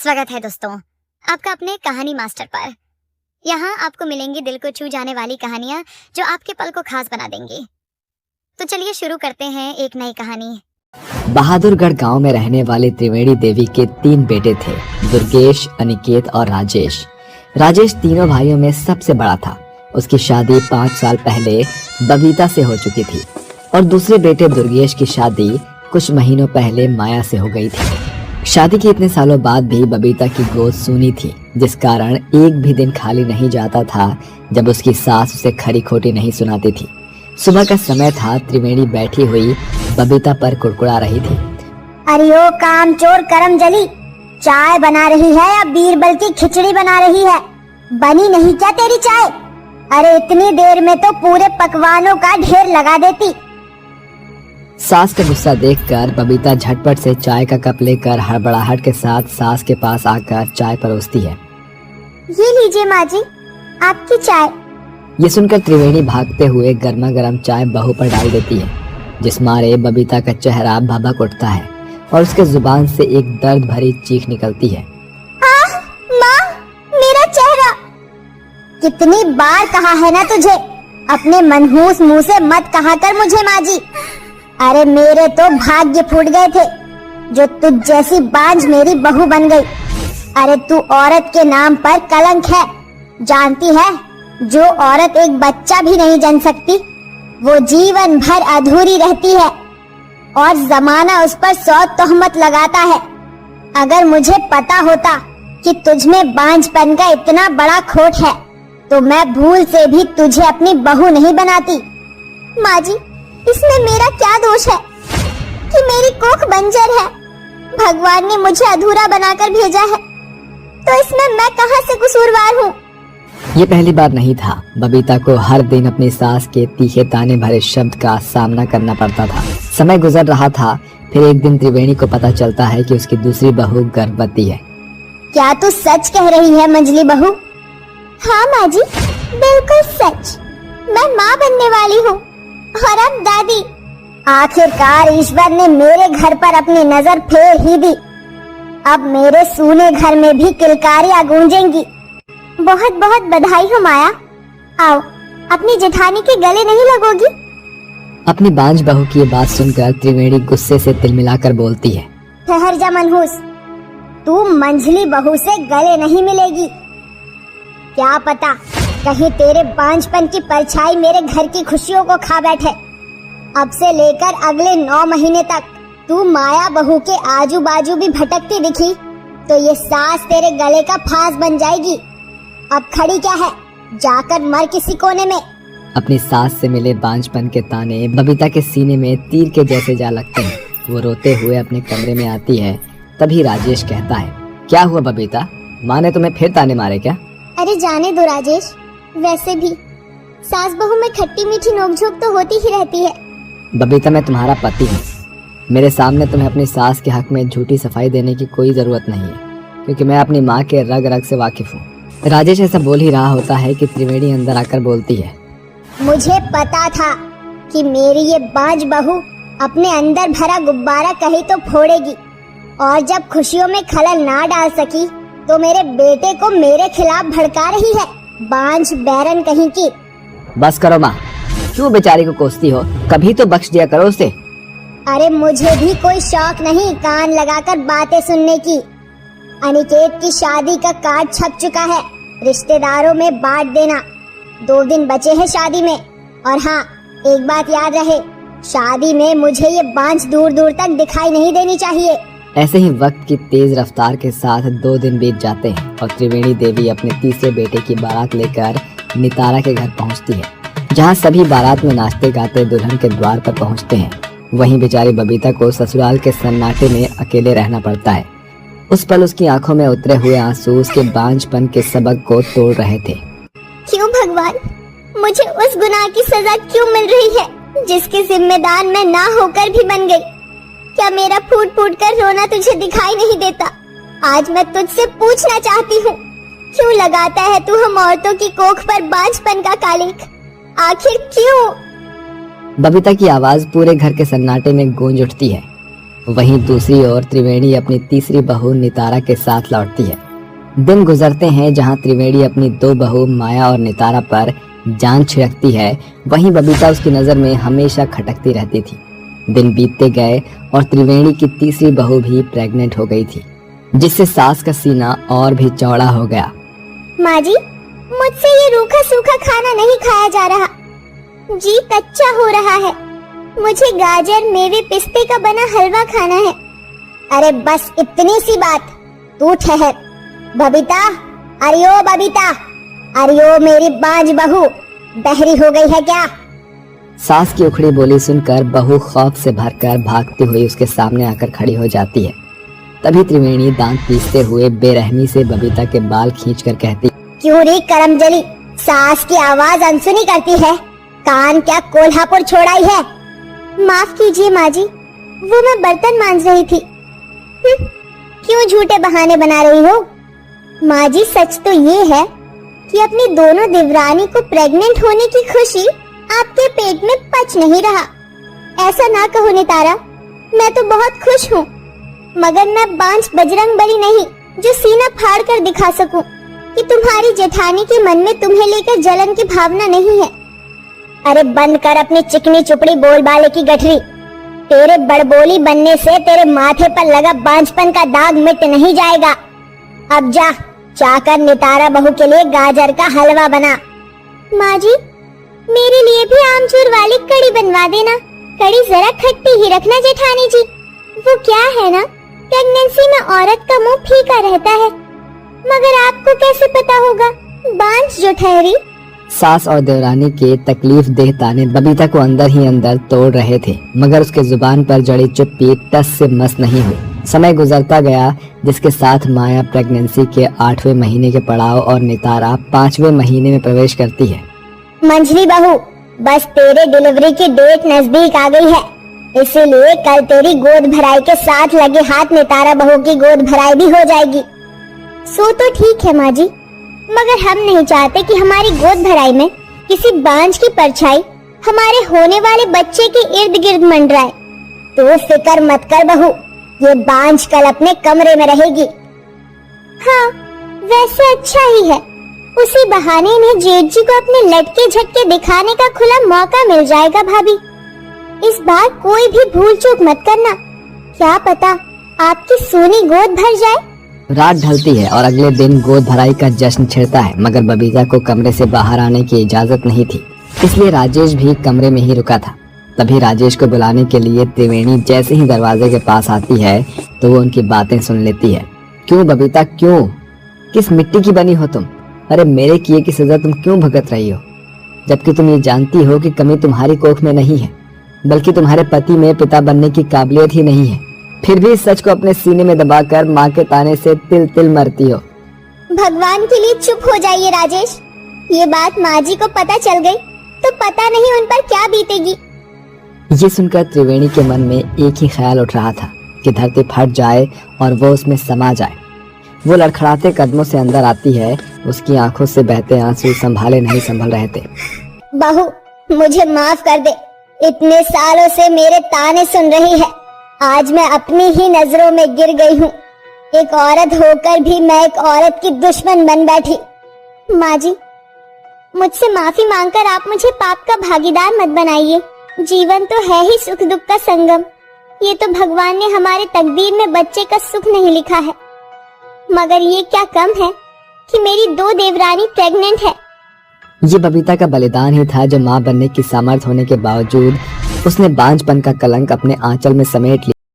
स्वागत है दोस्तों आपका अपने कहानी मास्टर पर। यहाँ आपको मिलेंगी दिल को छू जाने वाली कहानियाँ जो आपके पल को खास बना देंगी। तो चलिए शुरू करते हैं एक नई कहानी। बहादुरगढ़ गांव में रहने वाली त्रिवेणी देवी के 3 बेटे थे, दुर्गेश, अनिकेत और राजेश। राजेश तीनों भाइयों में सबसे बड़ा था। उसकी शादी 5 साल पहले बबीता से हो चुकी थी और दूसरे बेटे दुर्गेश की शादी कुछ महीनों पहले माया से हो गई थी। शादी के इतने सालों बाद भी बबीता की गोद सूनी थी, जिस कारण एक भी दिन खाली नहीं जाता था जब उसकी सास उसे खरी खोटी नहीं सुनाती थी। सुबह का समय था, त्रिवेणी बैठी हुई बबीता पर कुड़कुड़ा रही थी। अरे ओ कामचोर करमजली, चाय बना रही है या बीरबल की खिचड़ी बना रही है? बनी नहीं क्या तेरी चाय? अरे इतनी देर में तो पूरे पकवानों का ढेर लगा देती। सास का गुस्सा देखकर बबीता झटपट से चाय का कप लेकर हड़बड़ाहट के साथ सास के पास आकर चाय परोसती है। ये लीजिए माँ जी, आपकी चाय। ये सुनकर त्रिवेणी भागते हुए गर्मा गर्म चाय बहू पर डाल देती है, जिस मारे बबीता का चेहरा भभक उठता है और उसके जुबान से एक दर्द भरी चीख निकलती है। माँ, मेरा चेहरा! कितनी बार कहा है ना तुझे, अपने मनहूस मुंह से मत कहा कर मुझे माँ जी। अरे मेरे तो भाग्य फूट गए थे जो तुझ जैसी बांझ मेरी बहू बन गई। अरे तू औरत के नाम पर कलंक है। जानती है, जो औरत एक बच्चा भी नहीं जन सकती वो जीवन भर अधूरी रहती है और जमाना उस पर 100 तोहमत लगाता है। अगर मुझे पता होता कि तुझ में बांझपन का इतना बड़ा खोट है तो मैं भूल से भी तुझे अपनी बहू नहीं बनाती। माँ जी, इसमें मेरा क्या दोष है कि मेरी कोख बंजर है? भगवान ने मुझे अधूरा बनाकर भेजा है, तो इसमें मैं कहां से कसूरवार हूँ? ये पहली बार नहीं था। बबीता को हर दिन अपनी सास के तीखे ताने भरे शब्द का सामना करना पड़ता था। समय गुजर रहा था, फिर एक दिन त्रिवेणी को पता चलता है कि उसकी दूसरी बहू गर्भवती है। क्या तू सच कह रही है मंजली बहू? हाँ माँ जी, बिल्कुल सच। मैं माँ बनने वाली हूँ और अब दादी। आखिरकार ईश्वर ने मेरे घर पर अपनी नजर फेर ही दी। अब मेरे सूने घर में भी किलकारियां गूंजेंगी। बहुत बहुत बधाई हो माया। आओ, अपनी जेठानी के गले नहीं लगोगी? अपनी बांझ बहू की ये बात सुनकर त्रिवेणी गुस्से से तिलमिलाकर बोलती है। ठहर जा मनहूस, तू मंझली बहू से गले नहीं मिलेगी। क्या पता कहीं तेरे बांझपन की परछाई मेरे घर की खुशियों को खा बैठे। अब से लेकर अगले 9 महीने तक तू माया बहू के आजू बाजू भी भटकती दिखी तो ये सास तेरे गले का फांस बन जाएगी। अब खड़ी क्या है, जाकर मर किसी कोने में। अपनी सास से मिले बांझपन के ताने बबीता के सीने में तीर के जैसे जा लगते हैं। वो रोते हुए अपने कमरे में आती है। तभी राजेश कहता है, क्या हुआ बबीता, माँ ने तुम्हें फिर ताने मारे क्या? अरे जाने दो राजेश, वैसे भी सास बहू में खट्टी मीठी नोकझोंक तो होती ही रहती है। बबीता, मैं तुम्हारा पति हूँ। मेरे सामने तुम्हें अपनी सास के हक में झूठी सफाई देने की कोई जरूरत नहीं है, क्योंकि मैं अपनी माँ के रग रग से वाकिफ हूँ। राजेश ऐसा बोल ही रहा होता है कि त्रिवेणी अंदर आकर बोलती है, मुझे पता था कि मेरी ये बांझ बहू अपने अंदर भरा गुब्बारा कहीं तो फोड़ेगी और जब खुशियों में खलल ना डाल सकी तो मेरे बेटे को मेरे खिलाफ भड़का रही है। बांझ बैरन कहीं की। बस करो माँ, क्यों बेचारी को कोसती हो, कभी तो बख्श दिया करो उसे। अरे मुझे भी कोई शौक नहीं कान लगाकर बातें सुनने की। अनिकेत की शादी का कार्ड छप चुका है, रिश्तेदारों में बांट देना। 2 दिन बचे हैं शादी में। और हाँ, एक बात याद रहे, शादी में मुझे ये बांझ दूर दूर तक दिखाई नहीं देनी चाहिए। ऐसे ही वक्त की तेज रफ्तार के साथ 2 दिन बीत जाते हैं और त्रिवेणी देवी अपने तीसरे बेटे की बारात लेकर नितारा के घर पहुंचती है, जहां सभी बारात में नाचते गाते दुल्हन के द्वार पर पहुंचते हैं। वहीं बेचारी बबीता को ससुराल के सन्नाटे में अकेले रहना पड़ता है। उस पल उसकी आंखों में उतरे हुए आंसू उसके बांझपन के सबक को तोड़ रहे थे। क्यों भगवान, मुझे उस गुनाह की सजा क्यों मिल रही है जिसकी जिम्मेदार मैं ना होकर भी बन गई? क्या मेरा फूट फूट कर रोना तुझे दिखाई नहीं देता? आज मैं तुझसे पूछना चाहती हूँ, क्यों लगाता है तू हम औरतों की कोख पर बांझपन का कालिख? आखिर क्यों? बबीता की आवाज पूरे घर के सन्नाटे में गूंज उठती है। वहीं दूसरी ओर त्रिवेणी अपनी तीसरी बहू नितारा के साथ लौटती है। दिन गुजरते हैं जहां त्रिवेणी अपनी दो बहू माया और नितारा पर जान छिड़कती है, वहीं बबीता उसकी नजर में हमेशा खटकती रहती थी। दिन बीतते गए और त्रिवेणी की तीसरी बहू भी प्रेग्नेंट हो गई थी, जिससे सास का सीना और भी चौड़ा हो गया। माँ जी, मुझसे ये रूखा सूखा खाना नहीं खाया जा रहा, जी कच्चा हो रहा है। मुझे गाजर मेवे पिस्ते का बना हलवा खाना है। अरे बस इतनी सी बात, तू ठहर। बबीता, अरे ओ बबीता, अरे ओ मेरी बांझ बहू, बहरी हो गई है क्या? सास की उखड़ी बोली सुनकर बहू खौफ से भरकर भागती हुई उसके सामने आकर खड़ी हो जाती है। तभी त्रिवेणी दांत पीसते हुए बेरहमी से बबीता के बाल खींचकर कहती, क्यों रे करमजली, सास की आवाज अनसुनी करती है? कान क्या कोल्हापुर छोड़ाई है? माफ कीजिए माँ जी, वो मैं बर्तन मांज रही थी। क्यों झूठे बहाने बना रही हो? माँ जी सच तो ये है कि अपनी दोनों देवरानी को प्रेग्नेंट होने की खुशी आपके पेट में पच नहीं रहा। ऐसा ना कहो नितारा, मैं तो बहुत खुश हूँ, मगर मैं बांझ बजरंगबली नहीं जो सीना फाड़ कर दिखा सकूं कि तुम्हारी जेठानी के मन में तुम्हें लेकर जलन की भावना नहीं है। अरे बंद कर अपनी चिकनी चुपड़ी बोलबाले की गठरी। तेरे बड़बोली बनने से तेरे माथे पर लगा बांझपन का दाग मिट नहीं जाएगा। अब जा जाकर नितारा बहू के लिए गाजर का हलवा बना। माँ जी, मेरे लिए भी आमचूर वाली कड़ी बनवा देना। कड़ी जरा खट्टी ही रखना जेठानी जी। वो क्या है ना, प्रेगनेंसी में औरत का मुंह फीका रहता है, मगर आपको कैसे पता होगा, बांझ जो ठहरी। सास और देवरानी के तकलीफ देह ताने बबीता को अंदर ही अंदर तोड़ रहे थे, मगर उसके जुबान पर जड़ी चुप्पी टस से मस नहीं हुई। समय गुजरता गया, जिसके साथ माया प्रेगनेंसी के 8वें महीने के पड़ाव और नितारा 5वें महीने में प्रवेश करती है। मंझली बहू, बस तेरे डिलीवरी की डेट नजदीक आ गई है, इसीलिए कल तेरी गोद भराई के साथ लगे हाथ नितारा बहू की गोद भराई भी हो जाएगी। सो तो ठीक है माँ जी, मगर हम नहीं चाहते कि हमारी गोद भराई में किसी बांझ की परछाई हमारे होने वाले बच्चे के इर्द गिर्द मंडराए। तो फिक्र मत कर बहू, ये बांझ कल अपने कमरे में रहेगी। हाँ, वैसे अच्छा ही है, उसी बहाने इन्हें जेठ जी को अपने लटके झटके दिखाने का खुला मौका मिल जाएगा। भाभी, इस बार कोई भी भूल चूक मत करना, क्या पता आपकी सोनी गोद भर जाए। रात ढलती है और अगले दिन गोद भराई का जश्न छिड़ता है, मगर बबीता को कमरे से बाहर आने की इजाजत नहीं थी, इसलिए राजेश भी कमरे में ही रुका था। तभी राजेश को बुलाने के लिए त्रिवेणी जैसे ही दरवाजे के पास आती है तो वो उनकी बातें सुन लेती है। क्यों बबीता, क्यों? किस मिट्टी की बनी हो तुम? अरे मेरे किए की सजा तुम क्यों भुगत रही हो, जबकि तुम ये जानती हो कि कमी तुम्हारी कोख में नहीं है, बल्कि तुम्हारे पति में पिता बनने की काबिलियत ही नहीं है। फिर भी इस सच को अपने सीने में दबाकर माँ के ताने से तिल तिल मरती हो। भगवान के लिए चुप हो जाइए राजेश, ये बात माँ जी को पता चल गई तो पता नहीं उन पर क्या बीतेगी। ये सुनकर त्रिवेणी के मन में एक ही ख्याल उठ रहा था कि धरती फट जाए और वो उसमें समा जाए। वो लड़खड़ाते कदमों से अंदर आती है, उसकी आंखों से बहते आंसू संभाले नहीं संभल रहे थे। बहू, मुझे माफ कर दे, इतने सालों से मेरे ताने सुन रही है, आज मैं अपनी ही नजरों में गिर गई हूँ। एक औरत होकर भी मैं एक औरत की दुश्मन बन बैठी। माँ जी, मुझसे माफी मांगकर आप मुझे पाप का भागीदार मत बनाइए। जीवन तो है ही सुख दुख का संगम, ये तो भगवान ने हमारे तकदीर में बच्चे का सुख नहीं लिखा है, मगर ये क्या कम है कि मेरी 2 देवरानी प्रेग्नेंट है। ये बबीता का बलिदान ही था जो माँ बनने की सामर्थ्य होने के बावजूद उसने बांझपन का कलंक अपने आंचल में समेट लिया।